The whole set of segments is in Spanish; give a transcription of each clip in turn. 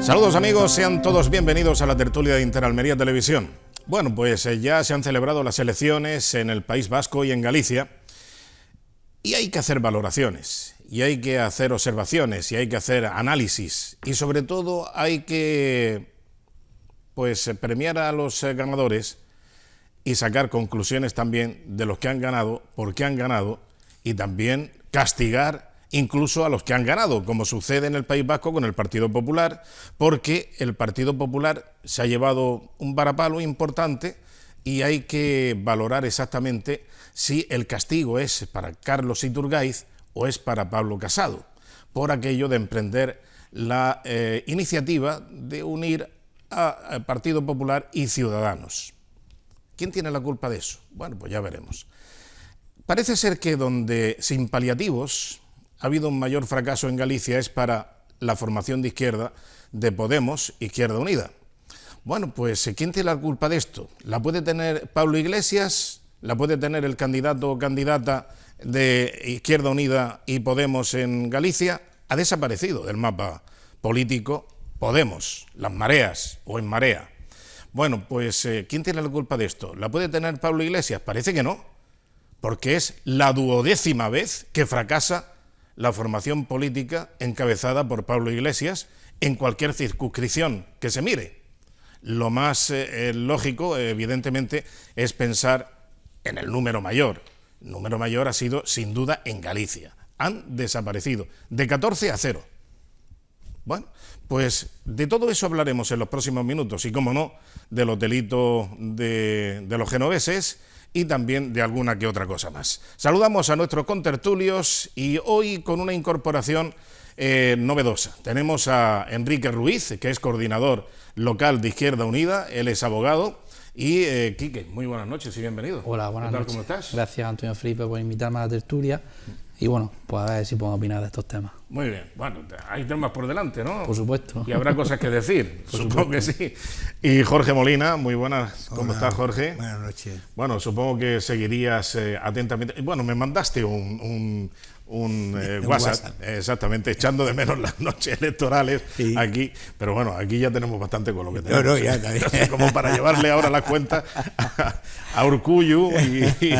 Saludos amigos, sean todos bienvenidos a la tertulia de Interalmería Televisión. Bueno, pues ya se han celebrado las elecciones en el País Vasco y en Galicia y hay que hacer valoraciones, y hay que hacer observaciones, y hay que hacer análisis, y sobre todo hay que premiar a los ganadores y sacar conclusiones también de los que han ganado, por qué han ganado, y también castigar incluso a los que han ganado, como sucede en el País Vasco con el Partido Popular, porque el Partido Popular se ha llevado un varapalo importante y hay que valorar exactamente si el castigo es para Carlos Iturgaiz o es para Pablo Casado, por aquello de emprender la iniciativa de unir a Partido Popular y Ciudadanos. ¿Quién tiene la culpa de eso? Bueno, pues ya veremos. Parece ser que donde, sin paliativos, ha habido un mayor fracaso en Galicia es para la formación de izquierda de Podemos, Izquierda Unida. Bueno, pues ¿quién tiene la culpa de esto? ¿La puede tener Pablo Iglesias? ¿La puede tener el candidato o candidata de Izquierda Unida y Podemos en Galicia? Ha desaparecido del mapa político Podemos, las mareas o en marea. Bueno, pues ¿quién tiene la culpa de esto? ¿La puede tener Pablo Iglesias? Parece que no, porque es la 12ª vez que fracasa la formación política encabezada por Pablo Iglesias en cualquier circunscripción que se mire. Lo más lógico, evidentemente, es pensar en el número mayor. El número mayor ha sido, sin duda, en Galicia. Han desaparecido, de 14 a 0. Bueno, pues de todo eso hablaremos en los próximos minutos y, como no, de los delitos de los genoveses y también de alguna que otra cosa más. Saludamos a nuestros contertulios y hoy con una incorporación novedosa. Tenemos a Enrique Ruiz, que es coordinador local de Izquierda Unida, él es abogado, y Quique, muy buenas noches y bienvenido. Hola, buenas noches. ¿Cómo estás? Gracias, Antonio Felipe, por invitarme a la tertulia. Y bueno, pues a ver si podemos opinar de estos temas. Muy bien, bueno, hay temas por delante, ¿no? Por supuesto. Y habrá cosas que decir, supongo que sí. Y Jorge Molina, muy buenas. ¿Cómo estás, Jorge? Buenas noches. Bueno, supongo que seguirías atentamente. Bueno, me mandaste un WhatsApp, exactamente, echando de menos las noches electorales sí. Aquí, pero bueno, aquí ya tenemos bastante con lo que tenemos. No, ya también. Como para llevarle ahora las cuentas a Urkullu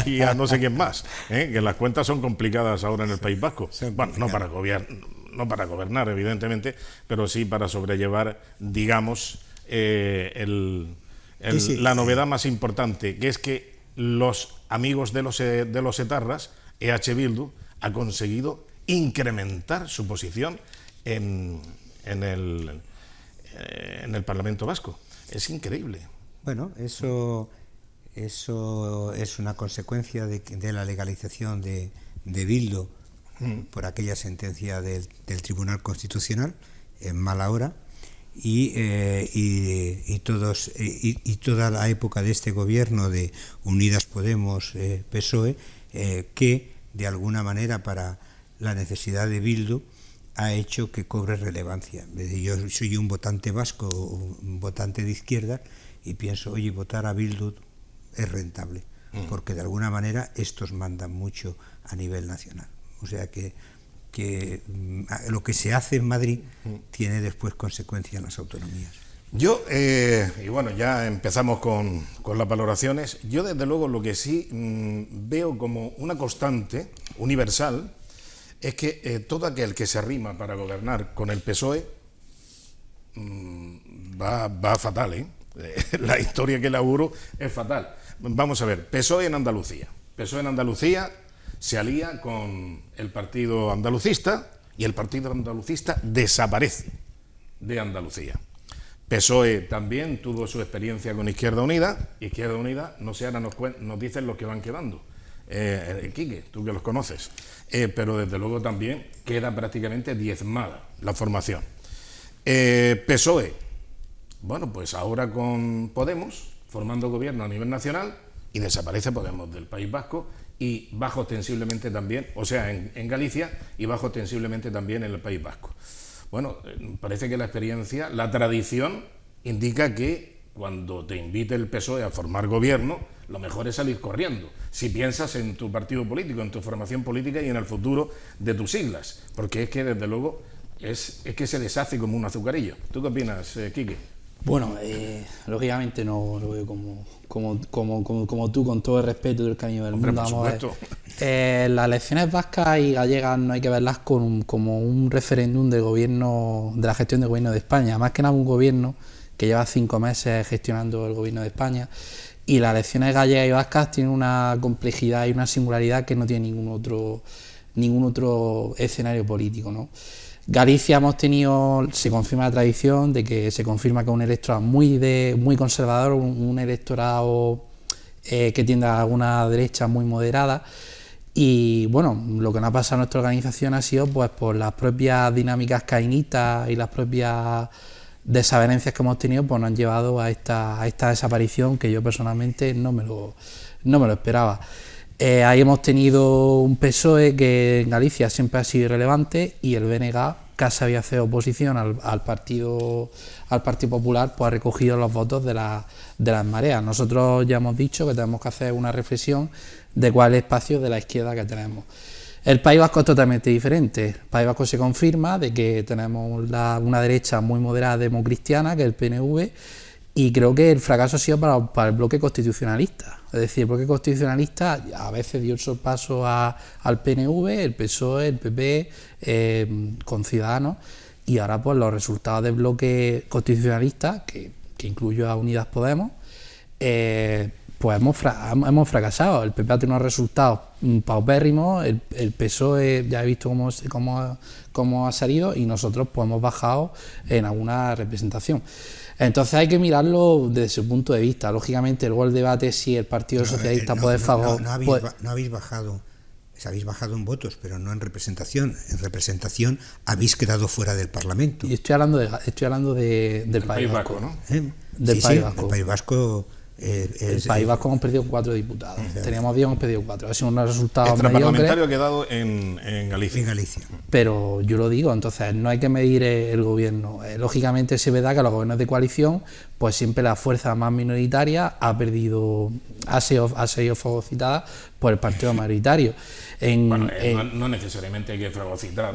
y a no sé quién más, que las cuentas son complicadas ahora en el País Vasco. Bueno, no para gobernar, evidentemente, pero sí para sobrellevar, digamos, la novedad más importante, que es que los amigos de los etarras, EH Bildu, ha conseguido incrementar su posición en el Parlamento Vasco. Es increíble. Bueno, eso es una consecuencia de la legalización de Bildu por aquella sentencia del Tribunal Constitucional en mala hora y toda la época de este gobierno de Unidas Podemos, PSOE, que de alguna manera para la necesidad de Bildu ha hecho que cobre relevancia. Yo soy un votante vasco, un votante de izquierda, y pienso, oye, votar a Bildu es rentable, porque de alguna manera estos mandan mucho a nivel nacional. O sea que lo que se hace en Madrid tiene después consecuencias en las autonomías. Yo, y bueno, ya empezamos con las valoraciones. Yo, desde luego, lo que sí veo como una constante universal es que todo aquel que se arrima para gobernar con el PSOE va fatal, ¿eh? La historia que le auguro es fatal. Vamos a ver, PSOE en Andalucía. PSOE en Andalucía se alía con el partido andalucista y el partido andalucista desaparece de Andalucía. PSOE también tuvo su experiencia con Izquierda Unida. Izquierda Unida, no sé, ahora nos dicen los que van quedando. Quique, tú que los conoces. Pero desde luego también queda prácticamente diezmada la formación. PSOE, bueno, pues ahora con Podemos, formando gobierno a nivel nacional, y desaparece Podemos del País Vasco, y baja ostensiblemente también, o sea, en Galicia, y baja ostensiblemente también en el País Vasco. Bueno, parece que la experiencia, la tradición, indica que cuando te invite el PSOE a formar gobierno, lo mejor es salir corriendo, si piensas en tu partido político, en tu formación política y en el futuro de tus siglas, porque es que, desde luego, es que se deshace como un azucarillo. ¿Tú qué opinas, Quique? Bueno, lógicamente no lo veo como tú, con todo el respeto y el cariño del Hombre, mundo. por Vamos a ver. supuesto. Las elecciones vascas y gallegas no hay que verlas como un referéndum del gobierno, de la gestión del gobierno de España. Más que nada un gobierno que lleva 5 meses gestionando el gobierno de España, y las elecciones gallegas y vascas tienen una complejidad y una singularidad que no tiene ningún otro escenario político, ¿no? Galicia se confirma la tradición de que se confirma que es un electorado muy conservador, un electorado que tiende a una derecha muy moderada. Y bueno, lo que nos ha pasado a nuestra organización ha sido pues por las propias dinámicas caínitas y las propias desavenencias que hemos tenido, pues nos han llevado a esta desaparición que yo personalmente no me lo esperaba. Ahí hemos tenido un PSOE que en Galicia siempre ha sido irrelevante, y el BNG, que sabía hacer oposición al Partido Popular, pues ha recogido los votos de las mareas. Nosotros ya hemos dicho que tenemos que hacer una reflexión de cuál es el espacio de la izquierda que tenemos. El País Vasco es totalmente diferente. El País Vasco se confirma de que tenemos una derecha muy moderada democristiana, que es el PNV, y creo que el fracaso ha sido para el bloque constitucionalista. Es decir, el bloque constitucionalista a veces dio el sorpaso al PNV, el PSOE, el PP, con Ciudadanos, y ahora pues los resultados del bloque constitucionalista, que incluye a Unidas Podemos, pues hemos fracasado. El PP ha tenido unos resultados paupérrimos, el PSOE ya he visto cómo ha salido, y nosotros pues hemos bajado en alguna representación. Entonces hay que mirarlo desde su punto de vista. Lógicamente, luego el debate si el Partido Socialista puede favorecer... No habéis bajado, habéis bajado en votos, pero no en representación. En representación habéis quedado fuera del Parlamento. Y estoy hablando del País Vasco, ¿no? Del País Vasco. El País Vasco... el País Vasco hemos perdido 4 diputados. Teníamos 10, hemos perdido 4. Ha sido un resultado extraparlamentario ha quedado en Galicia. En Galicia. Pero yo lo digo, entonces no hay que medir el gobierno. Lógicamente se verá que los gobiernos de coalición, pues siempre la fuerza más minoritaria ha sido fagocitada por el partido mayoritario. No necesariamente hay que fagocitar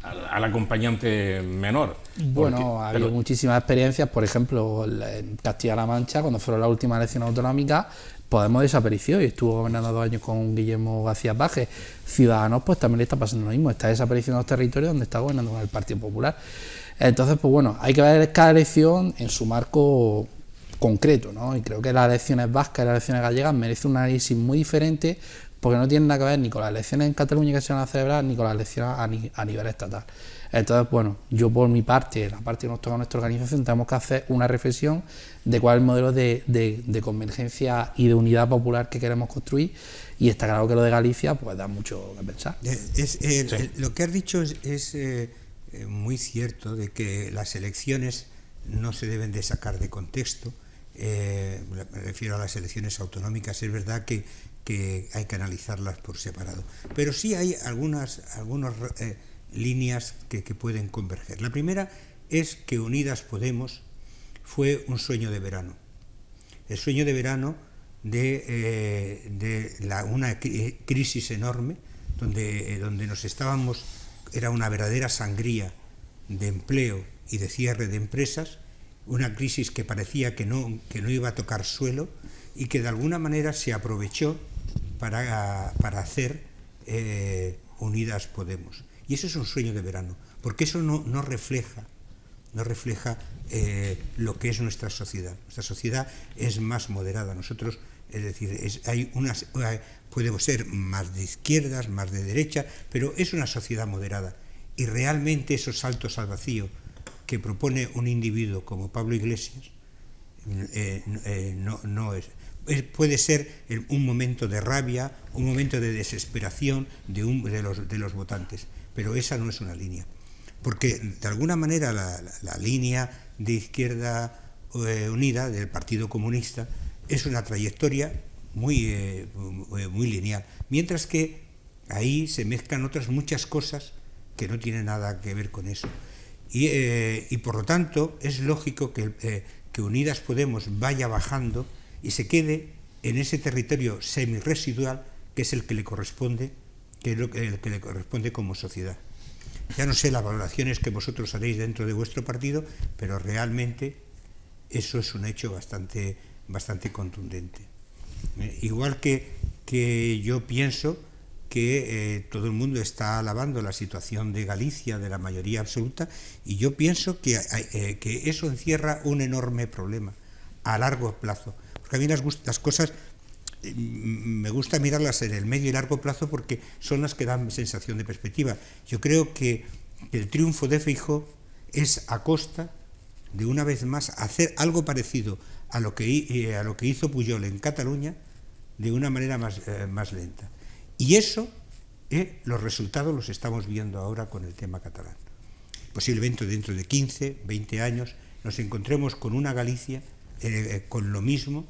al acompañante menor. Bueno, ha habido muchísimas experiencias. Por ejemplo, en Castilla-La Mancha, cuando fueron las últimas elecciones autonómicas, Podemos desapareció y estuvo gobernando 2 años con Guillermo García Paje. Ciudadanos pues también le está pasando lo mismo, está desapareciendo los territorios donde está gobernando con el Partido Popular. Entonces, pues bueno, hay que ver cada elección en su marco concreto, ¿no? Y creo que las elecciones vascas y las elecciones gallegas merecen un análisis muy diferente, porque no tienen nada que ver ni con las elecciones en Cataluña que se van a celebrar, ni con las elecciones a nivel estatal. Entonces, bueno, yo por mi parte, la parte que nos toca a nuestra organización, tenemos que hacer una reflexión de cuál es el modelo de convergencia y de unidad popular que queremos construir, y está claro que lo de Galicia pues da mucho que pensar. Lo que has dicho es muy cierto, de que las elecciones no se deben de sacar de contexto. Me refiero a las elecciones autonómicas. Es verdad que hay que analizarlas por separado, pero sí hay algunas líneas que pueden converger. La primera es que Unidas Podemos fue un sueño de verano, el sueño de verano de una crisis enorme donde nos estábamos, era una verdadera sangría de empleo y de cierre de empresas, una crisis que parecía que no iba a tocar suelo, y que de alguna manera se aprovechó para hacer Unidas Podemos. Y eso es un sueño de verano, porque eso no refleja lo que es nuestra sociedad. Nuestra sociedad es más moderada. Nosotros, es decir, podemos ser más de izquierdas, más de derecha, pero es una sociedad moderada. Y realmente esos saltos al vacío que propone un individuo como Pablo Iglesias no es. Puede ser un momento de rabia, un momento de desesperación de los votantes, pero esa no es una línea, porque de alguna manera la línea de Izquierda Unida del Partido Comunista es una trayectoria muy lineal, mientras que ahí se mezclan otras muchas cosas que no tienen nada que ver con eso, y por lo tanto es lógico que Unidas Podemos vaya bajando y se quede en ese territorio semirresidual que es el que le corresponde, el que le corresponde como sociedad. Ya no sé las valoraciones que vosotros haréis dentro de vuestro partido, pero realmente eso es un hecho bastante contundente. Igual que yo pienso que todo el mundo está alabando la situación de Galicia, de la mayoría absoluta, y yo pienso que eso encierra un enorme problema a largo plazo. Porque a mí las cosas me gusta mirarlas en el medio y largo plazo porque son las que dan sensación de perspectiva. Yo creo que el triunfo de Feijóo es a costa de, una vez más, hacer algo parecido a lo que hizo Pujol en Cataluña de una manera más lenta. Y eso, los resultados los estamos viendo ahora con el tema catalán. Posiblemente dentro de 15, 20 años nos encontremos con una Galicia con lo mismo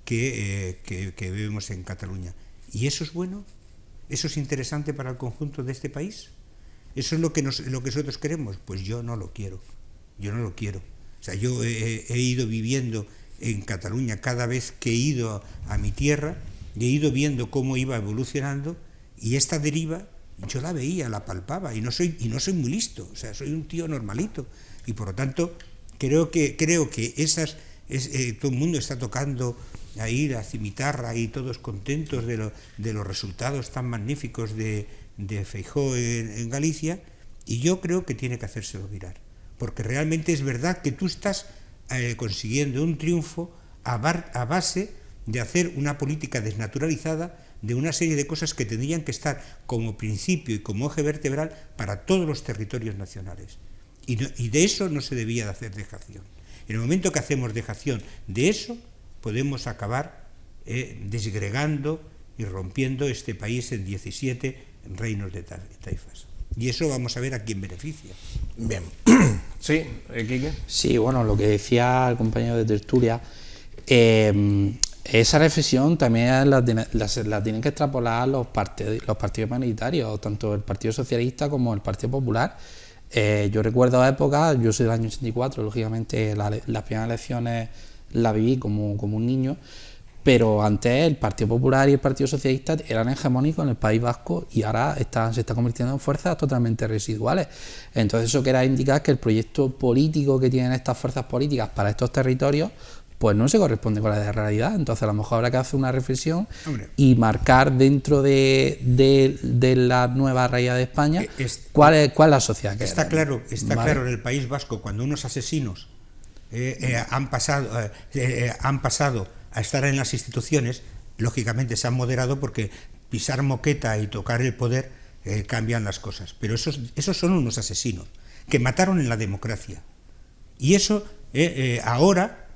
que vemos en Cataluña. ¿Y eso es bueno? ¿Eso es interesante para el conjunto de este país? ¿Eso es lo que nosotros queremos? Pues yo no lo quiero. Yo no lo quiero. O sea, yo he ido viviendo en Cataluña cada vez que he ido a mi tierra, y he ido viendo cómo iba evolucionando, y esta deriva yo la veía, la palpaba, y no soy muy listo, o sea, soy un tío normalito, y por lo tanto creo que todo el mundo está tocando ahí la cimitarra y todos contentos de los resultados tan magníficos de Feijóo en Galicia, y yo creo que tiene que hacérselo mirar, porque realmente es verdad que tú estás consiguiendo un triunfo a base de hacer una política desnaturalizada de una serie de cosas que tendrían que estar como principio y como eje vertebral para todos los territorios nacionales. Y de eso no se debía de hacer dejación. En el momento que hacemos dejación de eso, podemos acabar desgregando y rompiendo este país en 17 reinos de taifas. Y eso vamos a ver a quién beneficia. Bien. Sí, Quique. Sí, bueno, lo que decía el compañero de tertulia, esa reflexión también la tienen que extrapolar los partidos minoritarios, tanto el Partido Socialista como el Partido Popular. Yo recuerdo épocas, yo soy del año 84, lógicamente las primeras elecciones las viví como un niño, pero antes el Partido Popular y el Partido Socialista eran hegemónicos en el País Vasco y ahora se está convirtiendo en fuerzas totalmente residuales. Entonces eso quiere indicar que el proyecto político que tienen estas fuerzas políticas para estos territorios pues no se corresponde con la de realidad. Entonces a lo mejor habrá que hacer una reflexión y marcar dentro de la nueva realidad de España cuál es la sociedad que está claro en el País Vasco, cuando unos asesinos han pasado a estar en las instituciones, lógicamente se han moderado porque pisar moqueta y tocar el poder cambian las cosas, pero esos son unos asesinos que mataron en la democracia, y eso ahora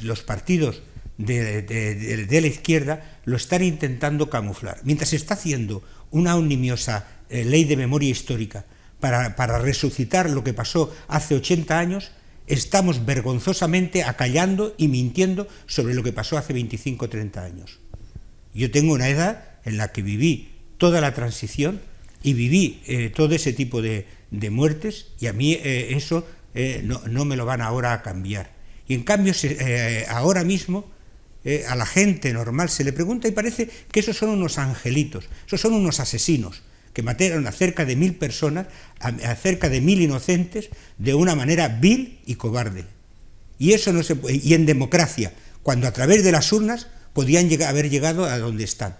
los partidos de la izquierda lo están intentando camuflar, mientras se está haciendo una omnibiosa ley de memoria histórica para resucitar lo que pasó hace 80 años. Estamos vergonzosamente acallando y mintiendo sobre lo que pasó hace 25 o 30 años. Yo tengo una edad en la que viví toda la transición y viví todo ese tipo de muertes, y a mí eso no me lo van ahora a cambiar. Y en cambio ahora mismo a la gente normal se le pregunta y parece que esos son unos angelitos, esos son unos asesinos que mataron a cerca de 1000 personas, a cerca de 1000 inocentes, de una manera vil y cobarde. Y eso no se puede, y en democracia, cuando a través de las urnas podían haber llegado a donde están.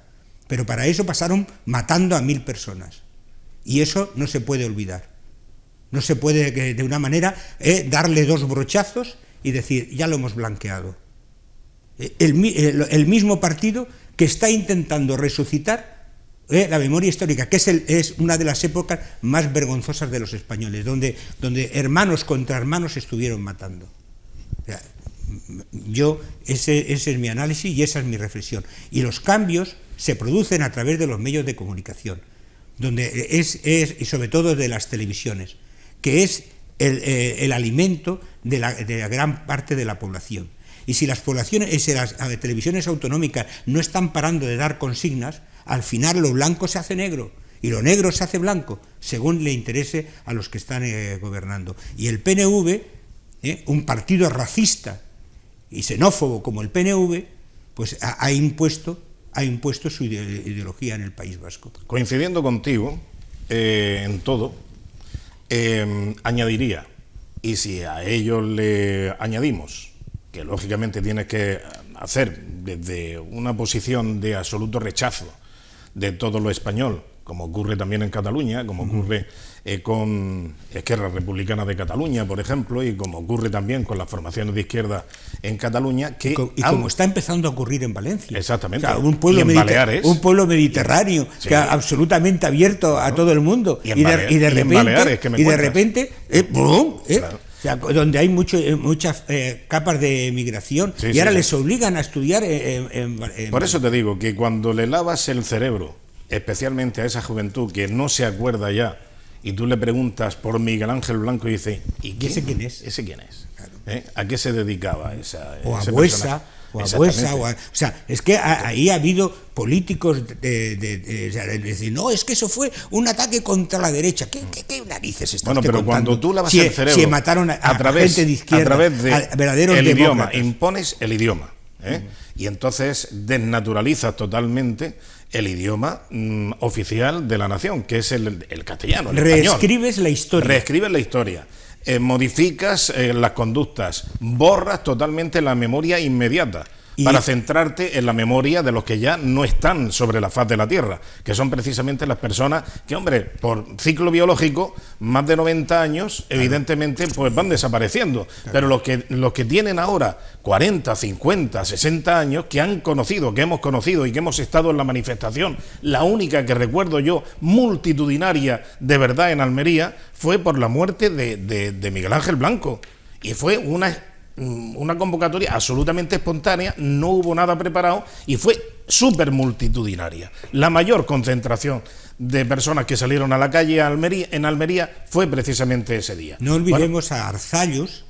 Pero para eso pasaron matando a 1000 personas. Y eso no se puede olvidar. No se puede de una manera darle 2 brochazos y decir, ya lo hemos blanqueado. El mismo partido que está intentando resucitar la memoria histórica, que es una de las épocas más vergonzosas de los españoles, donde hermanos contra hermanos estuvieron matando. O sea, ese es mi análisis y esa es mi reflexión. Y los cambios se producen a través de los medios de comunicación, donde y sobre todo de las televisiones, que es el alimento de la gran parte de la población. Y si las televisiones autonómicas no están parando de dar consignas, al final lo blanco se hace negro y lo negro se hace blanco, según le interese a los que están gobernando. Y el PNV, un partido racista y xenófobo como el PNV, pues ha impuesto su ideología en el País Vasco. Coincidiendo contigo, en todo, añadiría, y si a ello le añadimos que lógicamente tienes que hacer desde una posición de absoluto rechazo de todo lo español, como ocurre también en Cataluña, como ocurre con Esquerra Republicana de Cataluña, por ejemplo, y como ocurre también con las formaciones de izquierda en Cataluña, que como está empezando a ocurrir en Valencia. Exactamente. O sea, un pueblo mediterráneo, sí, que absolutamente abierto a todo el mundo, y de repente, ¡brum! Claro. O sea, donde hay muchas capas de migración, sí, y ahora les obligan a estudiar Por eso te digo que cuando le lavas el cerebro, especialmente a esa juventud que no se acuerda ya, y tú le preguntas por Miguel Ángel Blanco y dice, ¿y quién? ¿Ese quién es? ¿Ese quién es? Claro. ¿A qué se dedicaba o a Buesa, o sea, es que ahí ha habido políticos de decir, no, es que eso fue un ataque contra la derecha. ¿Qué narices estás Bueno, pero contando? cuando tú lavas el cerebro, si mataron a gente de izquierda, a través de verdaderos el demócratas. idioma, impones el idioma, y entonces desnaturalizas totalmente el idioma oficial de la nación, que es el castellano, el Reescribes español. La historia. Reescribes la historia. Modificas las conductas, borras totalmente la memoria inmediata para centrarte en la memoria de los que ya no están sobre la faz de la Tierra, que son precisamente las personas que, hombre, por ciclo biológico, más de 90 años, evidentemente, pues van desapareciendo. Pero los que tienen ahora 40, 50, 60 años, que han conocido, que hemos conocido y que hemos estado en la manifestación, la única que recuerdo yo, multitudinaria de verdad en Almería, fue por la muerte de Miguel Ángel Blanco. Y fue una convocatoria absolutamente espontánea, no hubo nada preparado y fue súper multitudinaria. La mayor concentración de personas que salieron a la calle en Almería fue precisamente ese día. No olvidemos a Arzallos,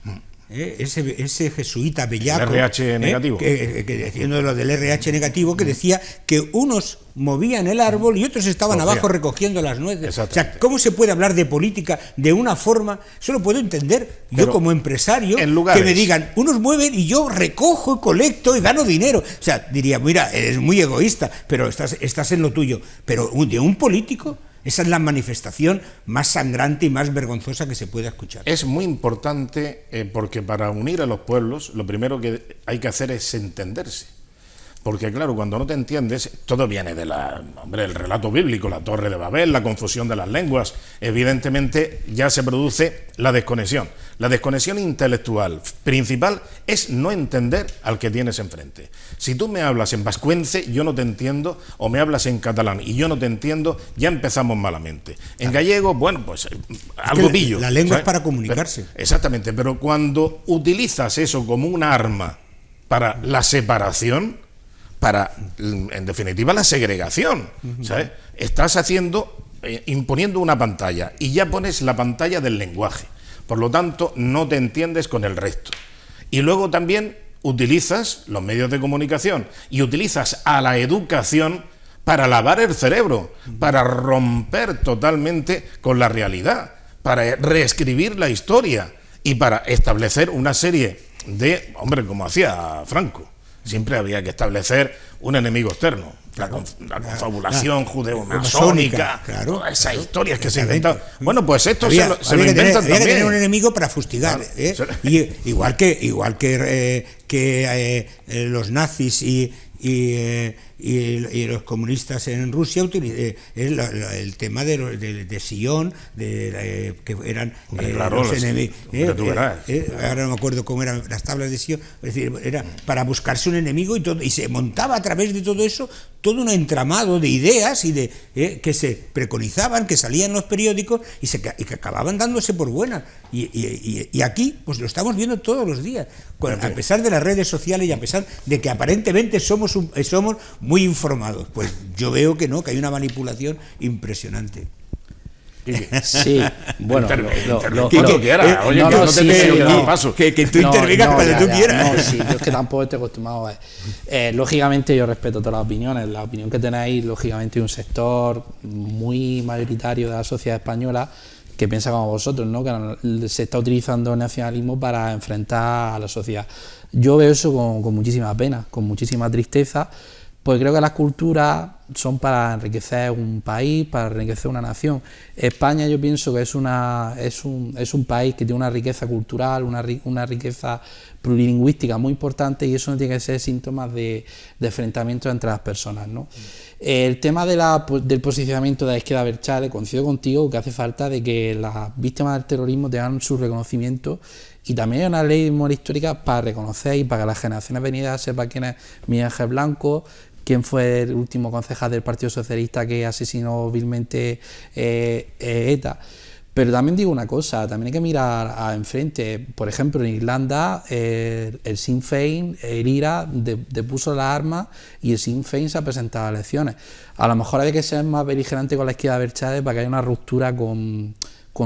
ese jesuita bellaco, el RH negativo, diciendo lo del RH negativo, que decía que unos movían el árbol y otros estaban abajo recogiendo las nueces. O sea, ¿cómo se puede hablar de política de una forma? Solo puedo entender yo como empresario que me digan, unos mueven y yo recojo, colecto y gano dinero. O sea, diría, mira, eres muy egoísta, pero estás en lo tuyo. Pero de un político, esa es la manifestación más sangrante y más vergonzosa que se pueda escuchar. Es muy importante porque para unir a los pueblos lo primero que hay que hacer es entenderse. Porque claro, cuando no te entiendes, todo viene del relato bíblico, la Torre de Babel, la confusión de las lenguas. Evidentemente ya se produce la desconexión. La desconexión intelectual principal es no entender al que tienes enfrente. Si tú me hablas en vascuence, yo no te entiendo, o me hablas en catalán y yo no te entiendo, ya empezamos malamente. En gallego, bueno, pues algo pillo. La lengua, ¿sabes?, es para comunicarse. Exactamente, pero cuando utilizas eso como un arma para la separación, para, en definitiva, la segregación, ¿sabes? Estás imponiendo una pantalla y ya pones la pantalla del lenguaje. Por lo tanto, no te entiendes con el resto. Y luego también utilizas los medios de comunicación y utilizas a la educación para lavar el cerebro, para romper totalmente con la realidad, para reescribir la historia y para establecer una serie de, como hacía Franco. Siempre había que establecer un enemigo externo, la confabulación judeo-masónica, todas esas historias que se inventaban. Bueno, pues esto se lo inventan también. Había que tener un enemigo para fustigar, y igual que los nazis y los comunistas en Rusia el tema de Sion, que eran los enemigos. Ahora no me acuerdo cómo eran las tablas de Sion. Es decir, era para buscarse un enemigo y se montaba a través de todo eso todo un entramado de ideas y que se preconizaban, que salían en los periódicos y que acababan dándose por buenas. Y aquí pues lo estamos viendo todos los días, a pesar de las redes sociales y a pesar de que aparentemente somos muy informados. Pues yo veo que no, que hay una manipulación impresionante. Sí, bueno, que tú intervengas cuando tú quieras. No, sí, yo es que tampoco estoy acostumbrado a lógicamente yo respeto todas las opiniones. La opinión que tenéis, lógicamente hay un sector muy mayoritario de la sociedad española que piensa como vosotros, ¿no? Que se está utilizando el nacionalismo para enfrentar a la sociedad. Yo veo eso con muchísima pena, con muchísima tristeza, pues creo que las culturas son para enriquecer un país, para enriquecer una nación. España, yo pienso que es un país que tiene una riqueza cultural, una riqueza plurilingüística muy importante, y eso no tiene que ser síntomas de enfrentamientos entre las personas, ¿no? El tema del posicionamiento de la izquierda Berchale, coincido contigo que hace falta de que las víctimas del terrorismo tengan su reconocimiento, y también hay una ley de memoria histórica para reconocer y para que las generaciones venidas sepan quién es Miguel Ángel Blanco, quién fue el último concejal del Partido Socialista que asesinó vilmente ETA. Pero también digo una cosa, también hay que mirar a enfrente. Por ejemplo, en Irlanda el Sinn Féin, el IRA, depuso las armas y el Sinn Féin se ha presentado a elecciones. A lo mejor hay que ser más beligerante con la izquierda Berchale para que haya una ruptura con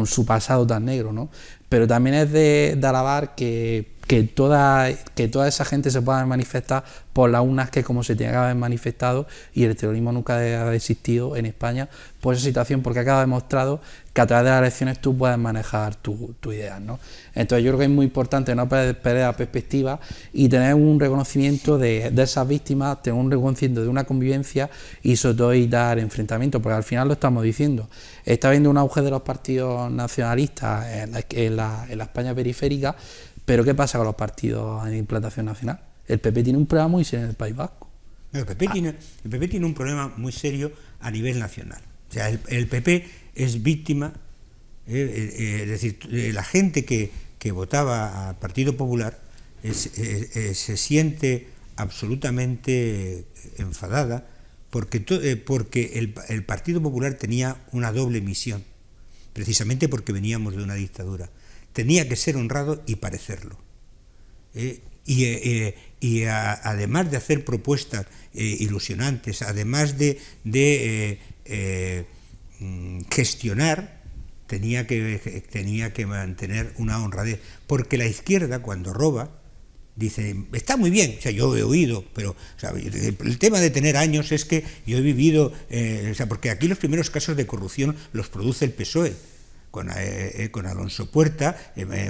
su pasado tan negro, ¿no? Pero también es de alabar que toda esa gente se pueda manifestar por las urnas, que como se tiene que haber manifestado, y el terrorismo nunca ha existido en España por esa situación, porque ha quedado demostrado que a través de las elecciones tú puedes manejar tus ideas, ¿no? Entonces yo creo que es muy importante no perder la perspectiva y tener un reconocimiento de esas víctimas, tener un reconocimiento de una convivencia y sobre todo evitar enfrentamientos, porque al final lo estamos diciendo, está habiendo un auge de los partidos nacionalistas en la España periférica. Pero ¿qué pasa con los partidos en implantación nacional? El PP tiene un problema muy serio en el País Vasco. El PP tiene un problema muy serio a nivel nacional. O sea, el PP es víctima, es decir, la gente que votaba al Partido Popular se siente absolutamente enfadada porque el Partido Popular tenía una doble misión, precisamente porque veníamos de una dictadura. Tenía que ser honrado y parecerlo. Además de hacer propuestas ilusionantes, además de gestionar, tenía que mantener una honradez. Porque la izquierda, cuando roba, dice, está muy bien, o sea, yo he oído, pero o sea, el tema de tener años es que yo he vivido, o sea, porque aquí los primeros casos de corrupción los produce el PSOE. Con Alonso Puerta,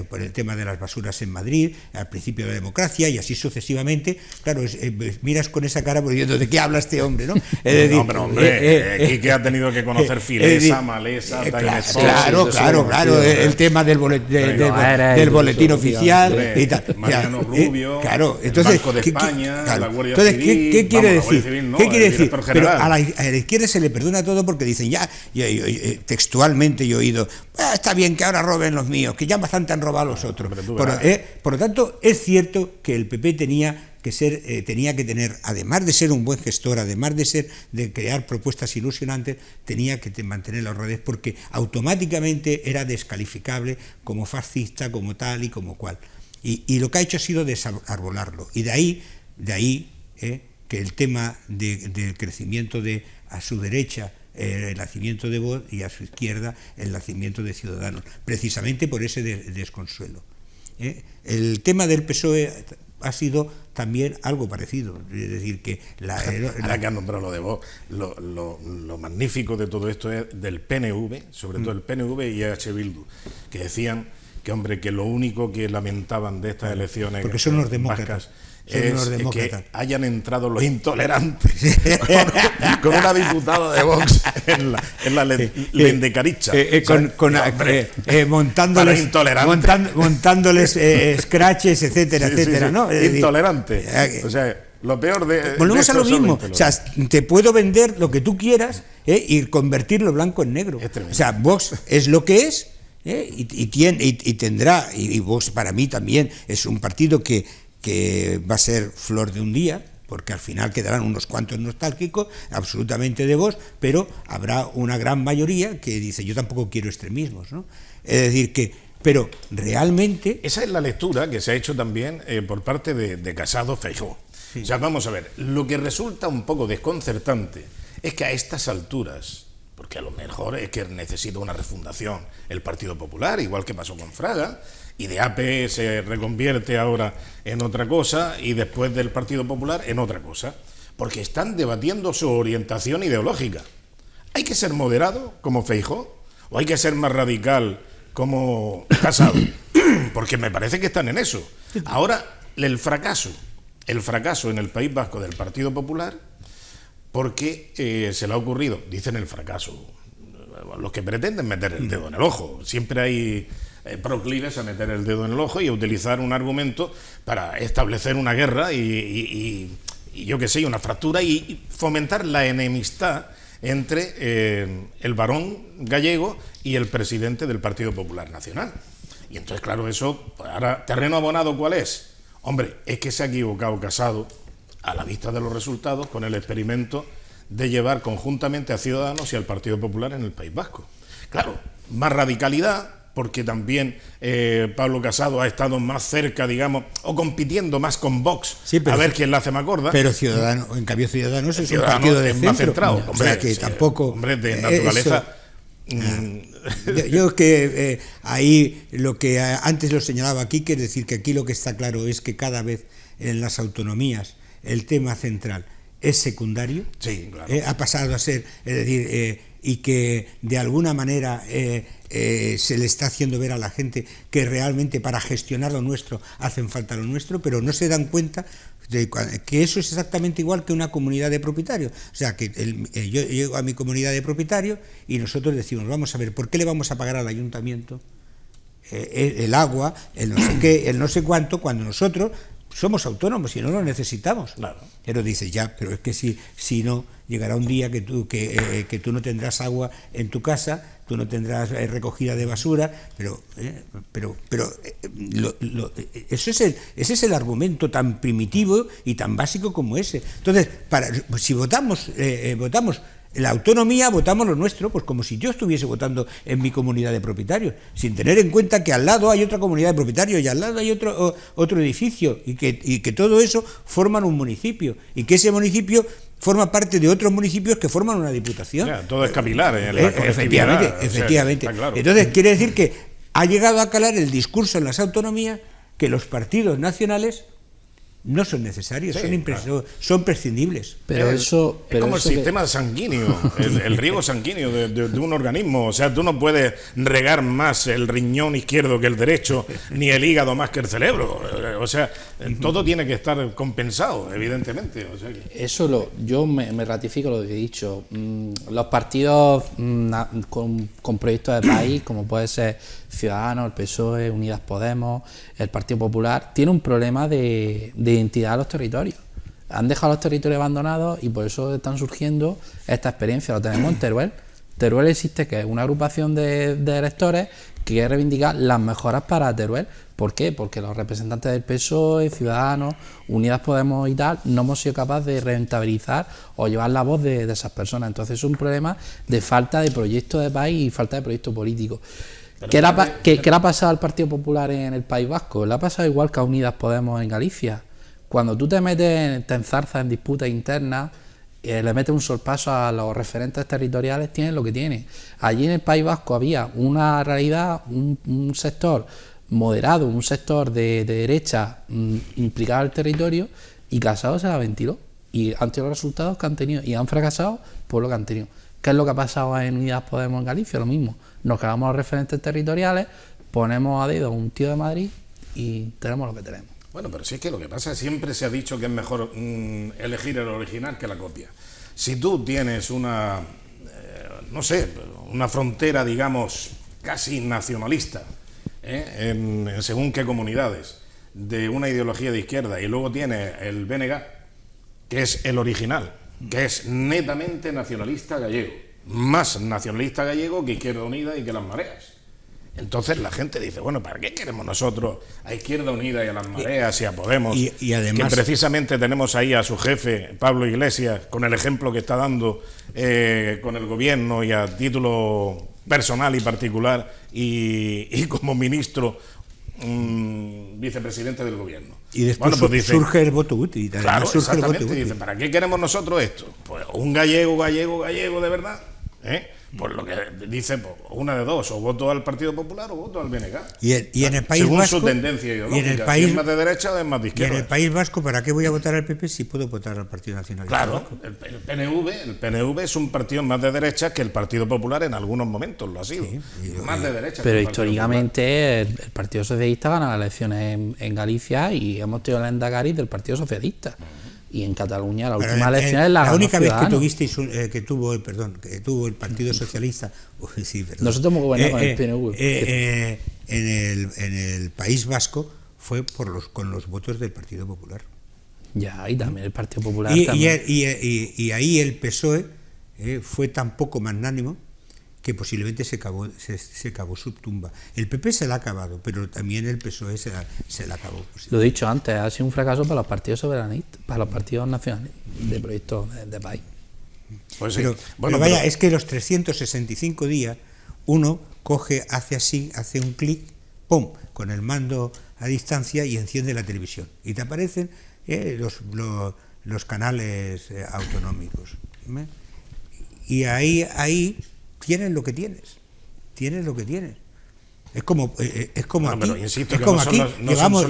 por el tema de las basuras en Madrid, al principio de la democracia, y así sucesivamente. Claro, miras con esa cara diciendo, ¿de qué habla este hombre? ¿No? Hombre, que ha tenido que conocer Filesa, Malesa, claro, el tema del boletín oficial, hombre, y tal. Mariano Rubio, claro, entonces, el Banco de España, la Guardia Civil. ¿Qué quiere decir? ¿Qué quiere decir? Pero a la izquierda se le perdona todo porque dicen, ya textualmente yo he oído, está bien que ahora roben los míos, que ya bastante han robado los otros. Por lo tanto, es cierto que el PP tenía que tener, además de ser un buen gestor, además de crear propuestas ilusionantes, tenía que mantener la honradez, porque automáticamente era descalificable como fascista, como tal y como cual. Y lo que ha hecho ha sido desarbolarlo. Y de ahí que el tema del crecimiento a su derecha, el nacimiento de Vox, y a su izquierda el nacimiento de Ciudadanos, precisamente por ese desconsuelo. El tema del PSOE ha sido también algo parecido, es decir, que ahora que han nombrado lo de Vox, lo magnífico de todo esto es del PNV, sobre todo el PNV y EH Bildu, que decían que lo único que lamentaban de estas elecciones, porque son los demócratas, es que hayan entrado los intolerantes con una diputada de Vox en la Lendecaricha, montándoles scratches, etcétera, ¿no? Intolerante. O sea, lo peor de... Volvemos a lo mismo. O sea, te puedo vender lo que tú quieras y convertirlo blanco en negro. O sea, Vox es lo que es. Y tendrá, y Vox para mí también es un partido que va a ser flor de un día, porque al final quedarán unos cuantos nostálgicos, absolutamente de Vox, pero habrá una gran mayoría que dice, yo tampoco quiero extremismos, ¿no? Es decir, pero realmente... Esa es la lectura que se ha hecho también por parte de Casado Feijóo. Sí. O sea, vamos a ver, lo que resulta un poco desconcertante es que a estas alturas, porque a lo mejor es que necesita una refundación el Partido Popular, igual que pasó con Fraga, y de AP se reconvierte ahora en otra cosa, y después del Partido Popular en otra cosa, porque están debatiendo su orientación ideológica. ¿Hay que ser moderado como Feijóo o hay que ser más radical como Casado? Porque me parece que están en eso. Ahora, el fracaso en el País Vasco del Partido Popular porque se le ha ocurrido, dicen el fracaso, los que pretenden meter el dedo en el ojo. Siempre hay proclives a meter el dedo en el ojo y a utilizar un argumento para establecer una guerra y yo qué sé, una fractura y fomentar la enemistad entre el varón gallego y el presidente del Partido Popular Nacional. Y entonces, claro, eso, pues ahora, ¿terreno abonado cuál es? Hombre, es que se ha equivocado Casado, a la vista de los resultados, con el experimento de llevar conjuntamente a Ciudadanos y al Partido Popular en el País Vasco. Claro, más radicalidad, porque también Pablo Casado ha estado más cerca, digamos, o compitiendo más con Vox, sí, a ver quién la hace más gorda. Pero Ciudadanos, en cambio Ciudadanos es un partido de centro, más centrado, hombre, o sea que tampoco... Hombre, de naturaleza... Yo que ahí lo que antes lo señalaba aquí, que es decir que aquí lo que está claro es que cada vez en las autonomías el tema central es secundario, sí, claro. Ha pasado a ser, es decir, y que de alguna manera se le está haciendo ver a la gente que realmente para gestionar lo nuestro hacen falta lo nuestro, pero no se dan cuenta de que eso es exactamente igual que una comunidad de propietarios. O sea, que yo llego a mi comunidad de propietarios y nosotros decimos, vamos a ver, ¿por qué le vamos a pagar al ayuntamiento el agua, el no sé qué, el no sé cuánto, cuando nosotros somos autónomos y no lo necesitamos? Claro. Pero dices, ya, pero es que si no, llegará un día que tú no tendrás agua en tu casa, tú no tendrás recogida de basura, pero ese es el argumento tan primitivo y tan básico como ese. Entonces, si votamos la autonomía, votamos lo nuestro, pues como si yo estuviese votando en mi comunidad de propietarios, sin tener en cuenta que al lado hay otra comunidad de propietarios y al lado hay otro edificio y que todo eso forman un municipio y que ese municipio forma parte de otros municipios que forman una diputación. Ya, todo es capilar en la efectivamente. O sea, claro. Entonces quiere decir que ha llegado a calar el discurso en las autonomías que los partidos nacionales no son necesarios, sí, son prescindibles. Pero eso es como el sistema sanguíneo, el riego sanguíneo de un organismo. O sea, tú no puedes regar más el riñón izquierdo que el derecho, ni el hígado más que el cerebro. O sea, todo tiene que estar compensado, evidentemente. O sea yo me ratifico lo que he dicho. Los partidos con proyectos de país, como puede ser Ciudadanos, el PSOE, Unidas Podemos, el Partido Popular, tiene un problema de identidad a los territorios. Han dejado los territorios abandonados y por eso están surgiendo esta experiencia. Lo tenemos en Teruel. Teruel existe, que es una agrupación de electores que quiere reivindicar las mejoras para Teruel. ¿Por qué? Porque los representantes del PSOE, Ciudadanos, Unidas Podemos y tal, no hemos sido capaces de rentabilizar o llevar la voz de esas personas. Entonces es un problema de falta de proyecto de país y falta de proyecto político. ¿Qué le ha pasado al Partido Popular en el País Vasco? Le ha pasado igual que a Unidas Podemos en Galicia. Cuando tú te enzarzas en disputas internas, le metes un sorpaso a los referentes territoriales, tienen lo que tienen. Allí en el País Vasco había una realidad, un sector moderado, un sector de derecha implicado en el territorio, y Casado se la ventiló. Y han tenido los resultados que han tenido, y han fracasado por lo que han tenido. ¿Qué es lo que ha pasado en Unidas Podemos en Galicia? Lo mismo. Nos quedamos los referentes territoriales, ponemos a dedo a un tío de Madrid y tenemos lo que tenemos. Bueno, pero si es que lo que pasa es que siempre se ha dicho que es mejor elegir el original que la copia. Si tú tienes una frontera, digamos, casi nacionalista, en según qué comunidades, de una ideología de izquierda, y luego tienes el BNG, que es el original, que es netamente nacionalista gallego, más nacionalista gallego que Izquierda Unida y que las Mareas. Entonces la gente dice, bueno, ¿para qué queremos nosotros a Izquierda Unida y a las Mareas y a Podemos? Y además, que precisamente tenemos ahí a su jefe, Pablo Iglesias, con el ejemplo que está dando con el gobierno y a título personal y particular y como ministro, vicepresidente del gobierno. Y después surge el voto útil. Claro, exactamente. Dice, ¿para qué queremos nosotros esto? Pues un gallego de verdad, pues lo que dice, pues, una de dos, o voto al Partido Popular o voto al BNG. Y en el País según Vasco, su tendencia ideológica, y en el país, si es más de derecha o es más de izquierda. Y en el País Vasco, ¿para qué voy a votar al PP si puedo votar al Partido Nacionalista? Claro, el PNV es un partido más de derecha que el Partido Popular en algunos momentos lo ha sido. Sí, más de derecha. Pero históricamente el Partido Socialista gana las elecciones en Galicia y hemos tenido el endacari del Partido Socialista. y en Cataluña la Pero última elección la única vez que Ciudadanos. tuvisteis que tuvo el Partido Socialista, sí, perdón, Nosotros hemos gobernado con el PNV. En el País Vasco fue con los votos del Partido Popular. Ya, y también el Partido Popular. Y ahí el PSOE fue tan poco magnánimo que posiblemente se cavó su tumba. El PP se la ha acabado, pero también el PSOE se la acabó. Lo he dicho antes, ha sido un fracaso para los partidos soberanistas, para los partidos nacionales de proyectos de país. Pues sí. Pero vaya, es que los 365 días uno hace así, hace un clic, ¡pum!, con el mando a distancia y enciende la televisión. Y te aparecen los canales autonómicos. Y ahí tienes lo que tienes. Es como aquí. Pero insisto, es como aquí. Llevamos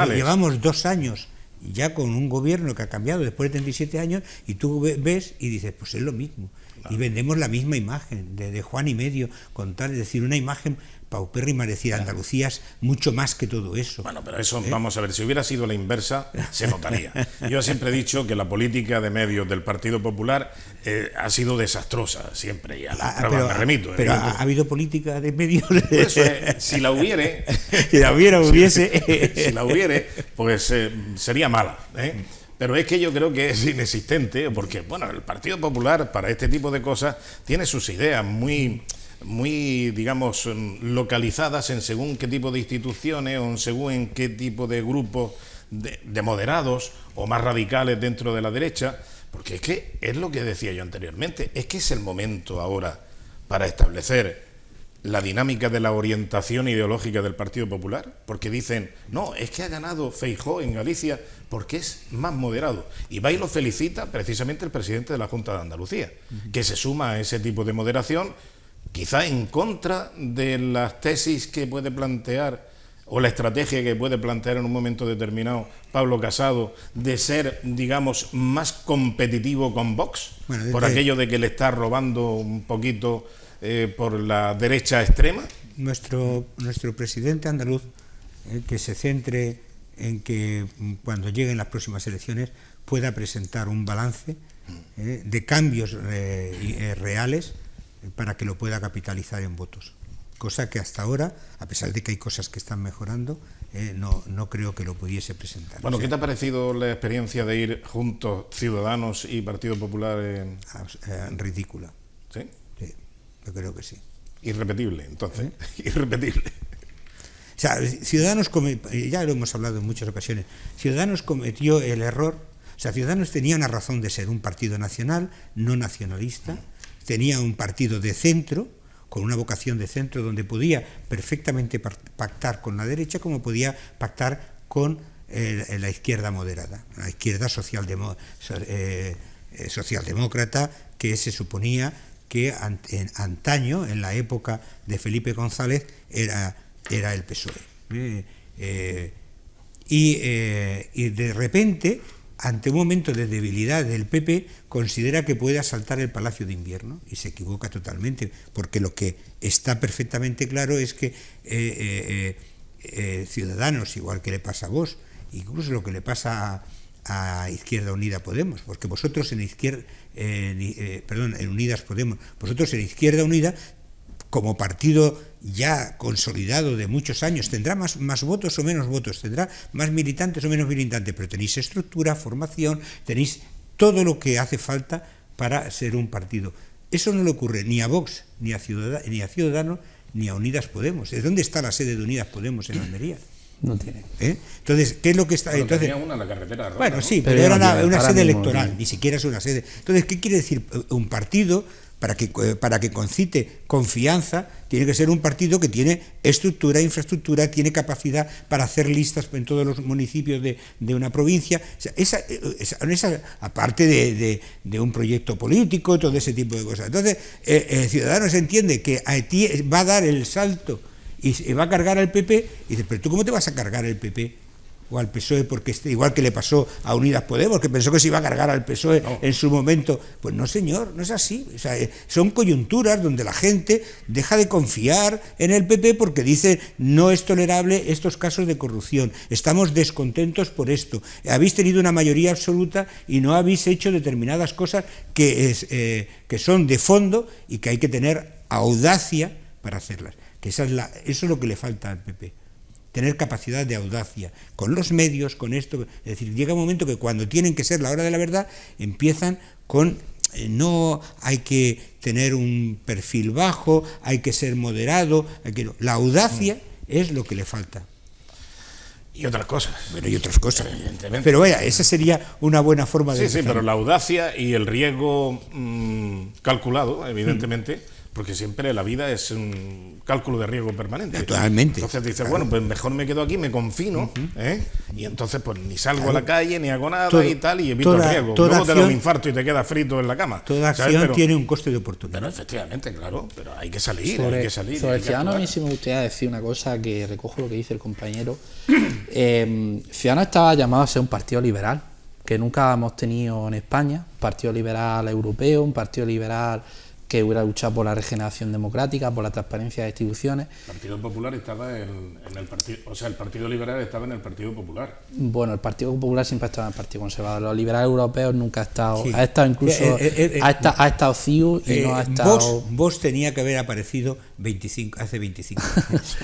Llevamos 2 años ya con un gobierno que ha cambiado después de 37 años y tú ves y dices, pues es lo mismo. Claro. Y vendemos la misma imagen de Juan y medio, con tal, es decir, una imagen paupérrima, es decir, Andalucía es mucho más que todo eso. Bueno, pero eso, vamos a ver, si hubiera sido la inversa, se notaría. Yo siempre he dicho que la política de medios del Partido Popular ha sido desastrosa, siempre, y a la prueba me remito. Pero ha habido política de medios. Pues, si la hubiere, si la hubiese, si la hubiere, pues sería mala, Pero es que yo creo que es inexistente, porque, bueno, el Partido Popular para este tipo de cosas tiene sus ideas muy, digamos, localizadas en según qué tipo de instituciones o en según en qué tipo de grupos de moderados o más radicales dentro de la derecha, porque es que es lo que decía yo anteriormente, es que es el momento ahora para establecer la dinámica de la orientación ideológica del Partido Popular, porque dicen, no, es que ha ganado Feijóo en Galicia porque es más moderado, y va y lo felicita precisamente el presidente de la Junta de Andalucía, que se suma a ese tipo de moderación, quizá en contra de las tesis que puede plantear o la estrategia que puede plantear en un momento determinado Pablo Casado de ser, digamos, más competitivo con Vox, por aquello de que le está robando un poquito por la derecha extrema. Nuestro presidente andaluz, que se centre en que cuando lleguen las próximas elecciones pueda presentar un balance de cambios reales para que lo pueda capitalizar en votos, cosa que hasta ahora, a pesar de que hay cosas que están mejorando, no creo que lo pudiese presentar. Bueno, ¿qué te ha parecido la experiencia de ir juntos Ciudadanos y Partido Popular? Ridícula. ¿Sí? Sí, yo creo que sí. Irrepetible, entonces. Irrepetible. O sea, Ciudadanos, ya lo hemos hablado en muchas ocasiones, Ciudadanos cometió el error, o sea, Ciudadanos tenía una razón de ser un partido nacional, no nacionalista, tenía un partido de centro, con una vocación de centro, donde podía perfectamente pactar con la derecha como podía pactar con la izquierda moderada, la izquierda socialdemócrata, que se suponía que antaño, en la época de Felipe González, era el PSOE. Y de repente, ante un momento de debilidad del PP, considera que puede asaltar el Palacio de Invierno y se equivoca totalmente, porque lo que está perfectamente claro es que Ciudadanos, igual que le pasa a Vox, incluso lo que le pasa a Izquierda Unida Podemos, porque vosotros en Unidas Podemos, vosotros en Izquierda Unida, como partido ya consolidado de muchos años, tendrá más votos o menos votos, tendrá más militantes o menos militantes, pero tenéis estructura, formación, tenéis todo lo que hace falta para ser un partido. Eso no le ocurre ni a Vox, ni a Ciudadanos, ni a Unidas Podemos. ¿Dónde está la sede de Unidas Podemos en Almería? No tiene. Entonces, ¿qué es lo que está? Bueno, entonces, tenía una en la carretera rota, bueno, ¿no? sí, pero era una sede electoral, ¿no? ni siquiera es una sede. Entonces, ¿qué quiere decir? Un partido, para que concite confianza, tiene que ser un partido que tiene estructura, infraestructura, tiene capacidad para hacer listas en todos los municipios de una provincia. O sea, esa aparte de un proyecto político, todo ese tipo de cosas. Entonces, Ciudadanos entiende que Haití va a dar el salto y va a cargar al PP, y dice, pero ¿tú cómo te vas a cargar el PP o al PSOE, porque igual que le pasó a Unidas Podemos, que pensó que se iba a cargar al PSOE en su momento. Pues no, señor, no es así. O sea, son coyunturas donde la gente deja de confiar en el PP porque dice no es tolerable estos casos de corrupción, estamos descontentos por esto, habéis tenido una mayoría absoluta y no habéis hecho determinadas cosas que son de fondo y que hay que tener audacia para hacerlas. Que eso es lo que le falta al PP. Tener capacidad de audacia, con los medios, con esto. Es decir, llega un momento que cuando tienen que ser la hora de la verdad, empiezan con... no hay que tener un perfil bajo, hay que ser moderado, la audacia es lo que le falta. Y otras cosas. Bueno, y otras cosas. Evidentemente. Pero vaya, esa sería una buena forma de... Sí, pero la audacia y el riesgo calculado, evidentemente, porque siempre la vida es un cálculo de riesgo permanente. Totalmente. Entonces dices, bueno, pues mejor me quedo aquí, me confino, y entonces pues ni salgo a la calle, ni hago nada y tal, y evito el riesgo. Luego te da un infarto y te quedas frito en la cama. Toda acción tiene un coste de oportunidad. Pero efectivamente, claro, pero hay que salir, Sobre hay que salir. el Ciudadanos, a mí sí me gustaría decir una cosa que recojo lo que dice el compañero. Ciudadanos estaba llamado a ser un partido liberal, que nunca hemos tenido en España, un partido liberal europeo, un partido liberal que hubiera luchado por la regeneración democrática, por la transparencia de instituciones. El Partido Popular estaba en el partido, o sea, el Partido Liberal estaba en el Partido Popular. Bueno, el Partido Popular siempre ha estado en el Partido Conservador. Los liberales europeos nunca ha estado, Sí. ha estado incluso, ha estado CIU y no ha estado... Vos tenía que haber aparecido hace 25 años.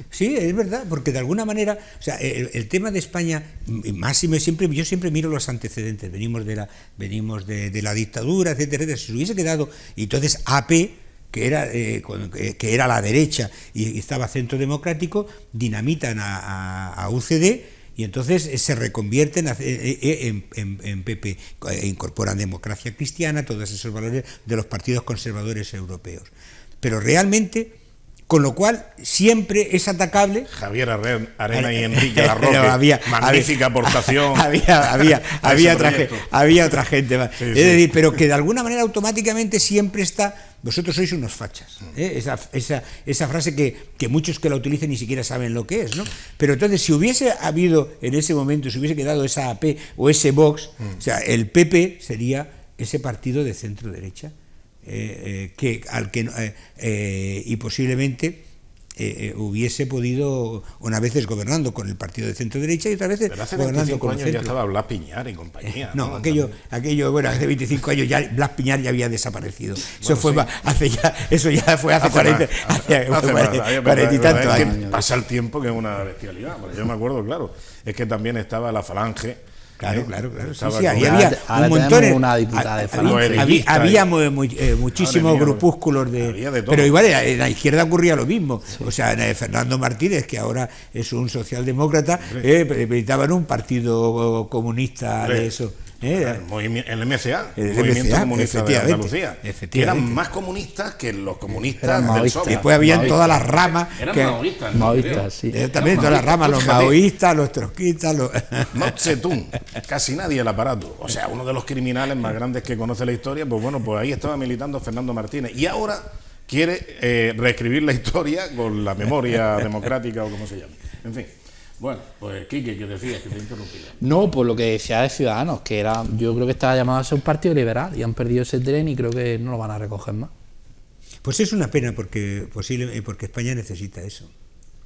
Sí, es verdad, porque de alguna manera, o sea, el tema de España, yo siempre miro los antecedentes, venimos de la dictadura, etcétera, etcétera. Si se hubiese quedado, y entonces AP, que era la derecha y estaba Centro Democrático, dinamitan a UCD y entonces se reconvierten en PP, incorporan democracia cristiana, todos esos valores de los partidos conservadores europeos. Pero realmente, con lo cual siempre es atacable. Javier Arena y Enrique Larroque, magnífica aportación. Había otra gente más. Sí, es sí. decir, pero que de alguna manera automáticamente siempre está. Vosotros sois unos fachas. Esa frase que muchos que la utilicen ni siquiera saben lo que es, ¿no? Pero entonces, si hubiese habido en ese momento, si hubiese quedado esa AP o ese Vox, o sea, el PP sería ese partido de centro derecha. Y posiblemente hubiese podido unas veces gobernando con el partido de centro derecha y otras veces Pero hace gobernando 25 con el años centro. ya estaba Blas Piñar y compañía. No, aquello, bueno, hace 25 años ya Blas Piñar ya había desaparecido. Eso fue sí. Eso ya fue hace 40 y tantos años. Pasa el tiempo que es una bestialidad. Porque yo me acuerdo, claro, es que también estaba la Falange. Claro. Sí, Había un montón. Una diputada de Falange. Había muchísimos grupúsculos de pero igual en la izquierda ocurría lo mismo. Sí. O sea, Fernando Martínez, que ahora es un socialdemócrata, militaba un partido comunista de eso. El MCA, el Movimiento Comunista de Andalucía, que eran más comunistas que los comunistas del PSOE. Después habían todas las ramas. Eran maoístas, sí. También todas las ramas, los maoístas, los trotskistas, Mao Zedong, casi nadie el aparato. O sea, uno de los criminales más grandes que conoce la historia, pues bueno, pues ahí estaba militando Fernando Martínez. Y ahora quiere reescribir la historia con la memoria democrática o como se llame. En fin. Bueno, pues Quique, ¿qué decías? Que te interrumpí. No, pues lo que decía de Ciudadanos, que yo creo que estaba llamado a ser un partido liberal y han perdido ese tren y creo que no lo van a recoger más. Pues es una pena porque España necesita eso.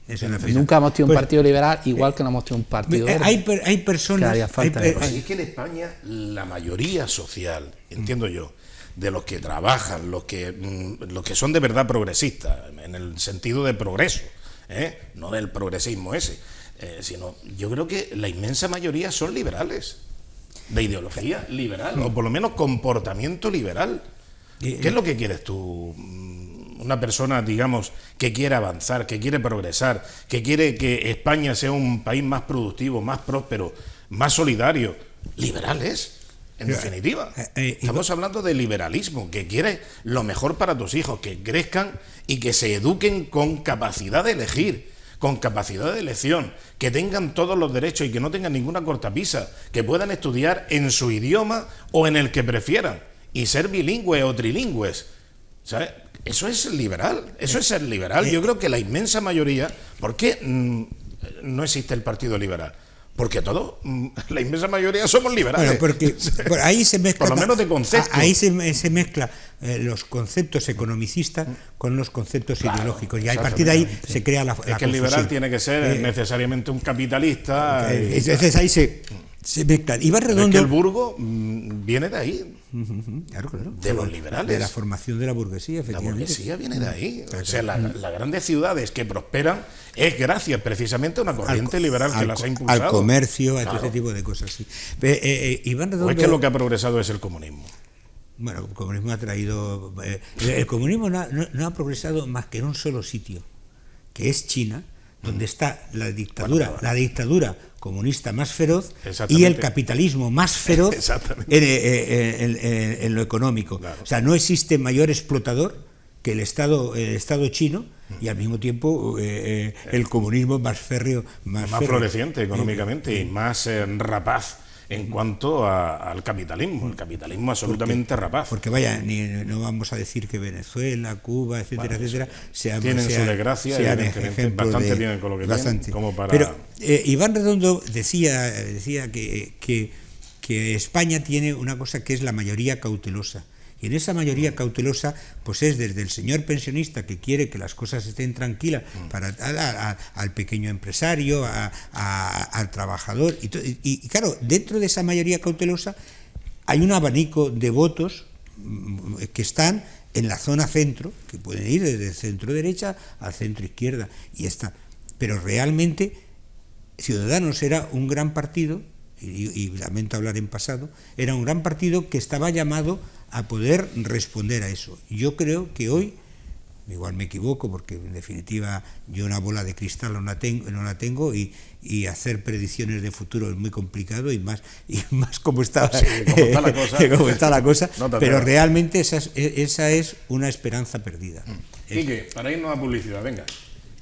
Es una pena. Nunca hemos tenido un partido liberal igual que no hemos tenido un partido hay personas es que en España la mayoría social, entiendo yo, de los que trabajan, los que son de verdad progresistas, en el sentido de progreso, no del progresismo ese, sino yo creo que la inmensa mayoría son liberales, de ideología liberal, o por lo menos comportamiento liberal. ¿Qué es lo que quieres tú? Una persona, digamos, que quiere avanzar, que quiere progresar, que quiere que España sea un país más productivo, más próspero, más solidario. Liberales, en definitiva. Estamos hablando de liberalismo, que quiere lo mejor para tus hijos, que crezcan y que se eduquen con capacidad de elegir, con capacidad de elección, que tengan todos los derechos y que no tengan ninguna cortapisa, que puedan estudiar en su idioma o en el que prefieran y ser bilingües o trilingües, ¿sabes? Eso es liberal, eso es ser liberal. Yo creo que la inmensa mayoría, ¿por qué no existe el Partido Liberal? Porque todos, la inmensa mayoría somos liberales. Bueno, porque ahí se mezcla, por lo menos de concepto. Ahí se mezcla los conceptos economicistas con los conceptos ideológicos, y a partir de ahí se crea la es que el liberal tiene que ser necesariamente un capitalista. Entonces ahí se mezclan. Iván Redondo, es que el burgo viene de ahí. Claro. De los liberales. De la formación de la burguesía, efectivamente. La burguesía viene de ahí. O sea, las grandes ciudades que prosperan es gracias precisamente a una corriente liberal que las ha impulsado. Al comercio, a todo ese tipo de cosas. Sí. Iván Redondo, ¿O es que lo que ha progresado es el comunismo? Bueno, el comunismo ha traído... el comunismo no ha progresado más que en un solo sitio, que es China, donde está la dictadura comunista más feroz y el capitalismo más feroz en lo económico. Claro. O sea, no existe mayor explotador que el Estado chino, y al mismo tiempo el comunismo más férreo, más floreciente económicamente y más rapaz en cuanto al capitalismo. El capitalismo absolutamente rapaz. Porque vaya, no vamos a decir que Venezuela, Cuba, etcétera, tienen su desgracia, evidentemente, bastante tienen con lo que tienen, como para... Pero Iván Redondo decía que España tiene una cosa que es la mayoría cautelosa. Y en esa mayoría cautelosa, pues es desde el señor pensionista que quiere que las cosas estén tranquilas para al pequeño empresario, al trabajador. Y claro, dentro de esa mayoría cautelosa hay un abanico de votos que están en la zona centro, que pueden ir desde el centro derecha al centro izquierda, y está. Pero realmente Ciudadanos era un gran partido, y lamento hablar en pasado, era un gran partido que estaba llamado a poder responder a eso. Yo creo que hoy, igual me equivoco, porque en definitiva yo una bola de cristal no la tengo, y hacer predicciones de futuro es muy complicado, y más como está, como está la cosa, pero realmente esa es una esperanza perdida. Quique, para irnos a publicidad, venga.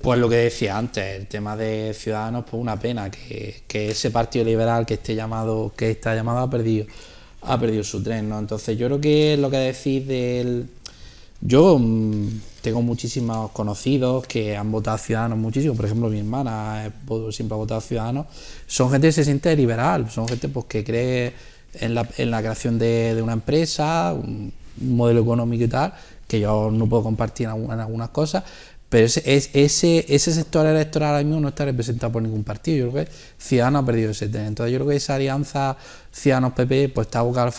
Pues lo que decía antes, el tema de Ciudadanos, pues una pena que ese partido liberal que está llamado ha perdido su tren, ¿no? Entonces yo creo que lo que decís yo tengo muchísimos conocidos que han votado Ciudadanos muchísimo, por ejemplo mi hermana siempre ha votado Ciudadanos, son gente que se siente liberal, son gente pues que cree en la creación de una empresa, un modelo económico y tal, que yo no puedo compartir en algunas cosas. Pero ese sector electoral ahora mismo no está representado por ningún partido. Yo creo que Ciudadanos ha perdido ese tren. Entonces yo creo que esa alianza Ciudadanos-PP pues está abocada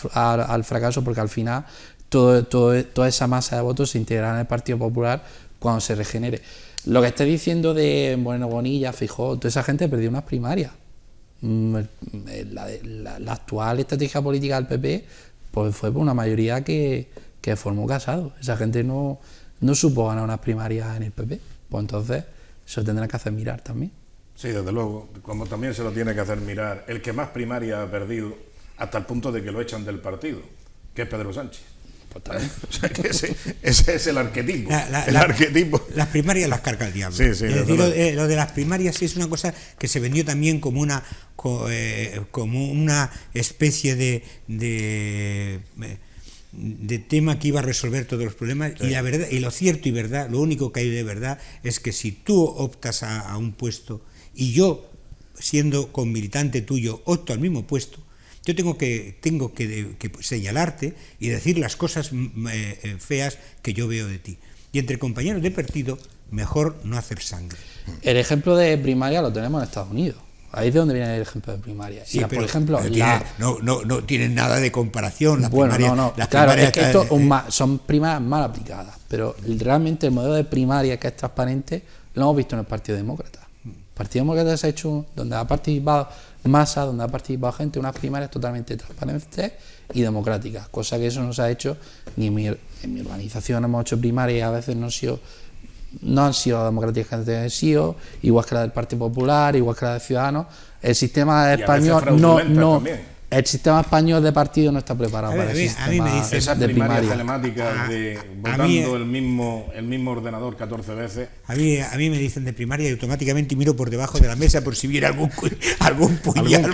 al fracaso, porque al final toda esa masa de votos se integrará en el Partido Popular cuando se regenere. Lo que está diciendo de Bonilla, Feijóo, toda esa gente perdió unas primarias. La actual estrategia política del PP pues fue por una mayoría que formó Casado. Esa gente no supo ganar unas primarias en el PP, pues entonces se tendrá que hacer mirar también. Sí, desde luego, como también se lo tiene que hacer mirar el que más primaria ha perdido, hasta el punto de que lo echan del partido, que es Pedro Sánchez. Pues también. O sea, que ese es el arquetipo. Arquetipo. Las primarias las carga el diablo. Sí, es decir, lo de las primarias es una cosa que se vendió también como una especie de tema que iba a resolver todos los problemas, sí. Y la verdad, y lo cierto y verdad, lo único que hay de verdad es que si tú optas a un puesto y yo, siendo conmilitante tuyo, opto al mismo puesto, yo tengo que señalarte y decir las cosas feas que yo veo de ti. Y entre compañeros de partido, mejor no hacer sangre. El ejemplo de primaria lo tenemos en Estados Unidos. Ahí es de donde viene el ejemplo de primaria. Sí, por ejemplo, no tienen nada de comparación. Las bueno, primarias, claro, es que esto son primarias mal aplicadas, pero realmente el modelo de primaria que es transparente lo hemos visto en el Partido Demócrata. El Partido Demócrata se ha hecho, donde ha participado masa, donde ha participado gente, unas primarias totalmente transparentes y democráticas, cosa que eso no se ha hecho ni en mi organización. Hemos hecho primarias y a veces no han sido democráticas que han sido, igual que la del Partido Popular, igual que la de Ciudadanos. El sistema español el sistema español de partido no está preparado para ese sistema. Esas primarias telemáticas votando el mismo ordenador 14 veces. A mí me dicen de primaria y automáticamente miro por debajo de la mesa por si viene algún puñal, algún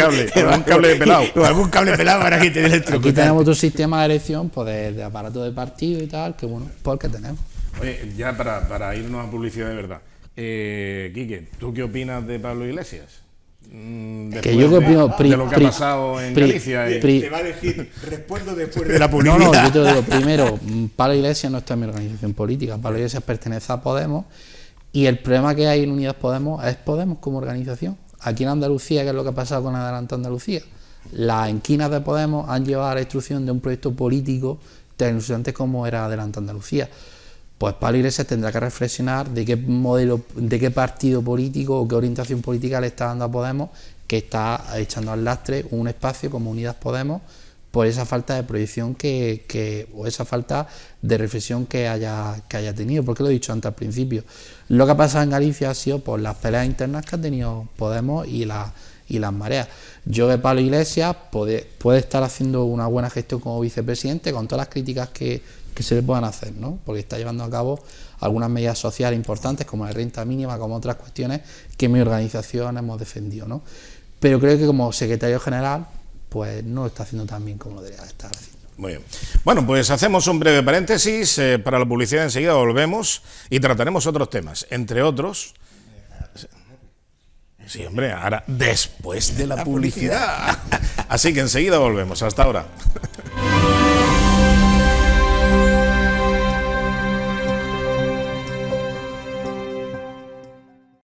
cable pelado o algún cable pelado para que te dé el truco. Aquí tenemos otro sistema de elección, pues de aparato de partido y tal, que bueno, porque tenemos. Oye, ya para irnos a publicidad de verdad, Quique, ¿tú qué opinas de Pablo Iglesias? Que yo creo de lo que ha pasado en Galicia. Te va a decir, respondo después de la publicidad. No, yo te lo digo, primero, Pablo Iglesias no está en mi organización política, Pablo Iglesias pertenece a Podemos, y el problema que hay en Unidas Podemos es Podemos como organización. Aquí en Andalucía, ¿qué es lo que ha pasado con Adelante Andalucía? Las enquinas de Podemos han llevado a la instrucción de un proyecto político tan ilusionante como era Adelante Andalucía. Pues Pablo Iglesias tendrá que reflexionar de qué modelo, de qué partido político o qué orientación política le está dando a Podemos, que está echando al lastre un espacio como Unidas Podemos por esa falta de proyección o esa falta de reflexión que haya tenido. Porque lo he dicho antes al principio, lo que ha pasado en Galicia ha sido por las peleas internas que ha tenido Podemos y las mareas. Yo de Pablo Iglesias puede estar haciendo una buena gestión como vicepresidente con todas las críticas que se le puedan hacer, ¿no? Porque está llevando a cabo algunas medidas sociales importantes como la renta mínima, como otras cuestiones que mi organización hemos defendido, ¿no? Pero creo que como secretario general pues no lo está haciendo tan bien como lo debería estar haciendo. Muy bien. Bueno, pues hacemos un breve paréntesis para la publicidad, enseguida volvemos y trataremos otros temas, entre otros... Sí, hombre, ahora después de la publicidad. Así que enseguida volvemos. Hasta ahora.